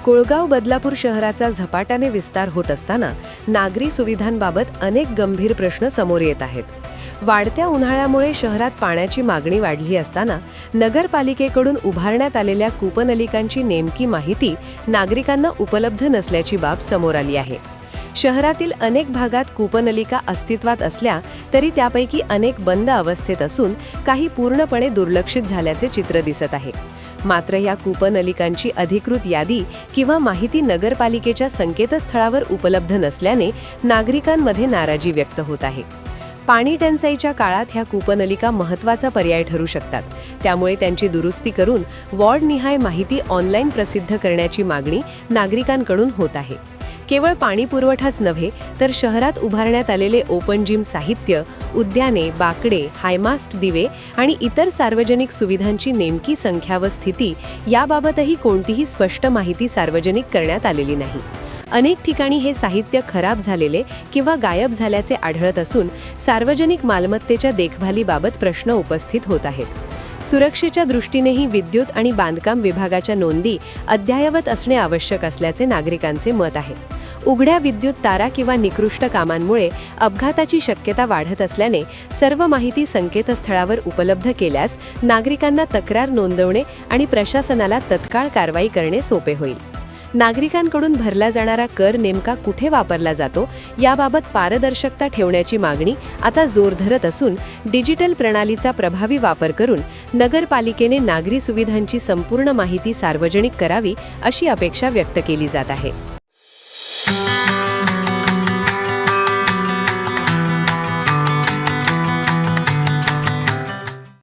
कुळगाव बदलापूर शहराचा झपाट्याने विस्तार होत असताना नागरी सुविधांबाबत अनेक गंभीर प्रश्न समोर येत आहेत. वाढत्या उन्हाळ्यामुळे शहरात पाण्याची मागणी वाढली असताना नगरपालिकेकडून उभारण्यात आलेल्या कूपनलिकांची नेमकी माहिती नागरिकांना उपलब्ध नसल्याची बाब समोर आली आहे. शहरातील अनेक भागात कूपनलिका अस्तित्वात असल्या तरी त्यापैकी अनेक बंद अवस्थेत असून काही पूर्णपणे दुर्लक्षित झाल्याचे चित्र दिसत आहे. मात्र या कूपनलिकांची अधिकृत यादी किंवा माहिती नगरपालिकेच्या संकेतस्थळावर उपलब्ध नसल्याने नागरिकांमध्ये नाराजी व्यक्त होत आहे. पाणी टंचाईच्या काळात ह्या कूपनलिका महत्त्वाचा पर्याय ठरू शकतात. त्यामुळे त्यांची दुरुस्ती करून वॉर्डनिहाय माहिती ऑनलाईन प्रसिद्ध करण्याची मागणी नागरिकांकडून होत आहे. केवळ पाणी पुरवठाच नव्हे तर शहरात उभारण्यात आलेले ओपन जिम साहित्य, उद्याने, बाकडे, हायमास्ट दिवे आणि इतर सार्वजनिक सुविधांची नेमकी संख्या व स्थिती याबाबतही कोणतीही स्पष्ट माहिती सार्वजनिक करण्यात आलेली नाही. अनेक ठिकाणी हे साहित्य खराब झालेले किंवा गायब झाल्याचे आढळत असून सार्वजनिक मालमत्तेच्या देखभालीबाबत प्रश्न उपस्थित होत आहेत. सुरक्षेच्या दृष्टीनेही विद्युत आणि बांधकाम विभागाच्या नोंदी अद्ययावत असणे आवश्यक असल्याचे नागरिकांचे मत आहे. उघड्या विद्युत तारा किंवा निकृष्ट कामांमुळे अपघाताची शक्यता वाढत असल्याने सर्व माहिती संकेतस्थळावर उपलब्ध केल्यास नागरिकांना तक्रार नोंदवणे आणि प्रशासनाला तत्काळ कारवाई करणे सोपे होईल. नागरिकांकडून भरला जाणारा कर नेमका कुठे वापरला जातो याबाबत पारदर्शकता ठेवण्याची मागणी आता जोर धरत असून डिजिटल प्रणालीचा प्रभावी वापर करून नगरपालिकेने नागरी सुविधांची संपूर्ण माहिती सार्वजनिक करावी अशी अपेक्षा व्यक्त केली जात आहे.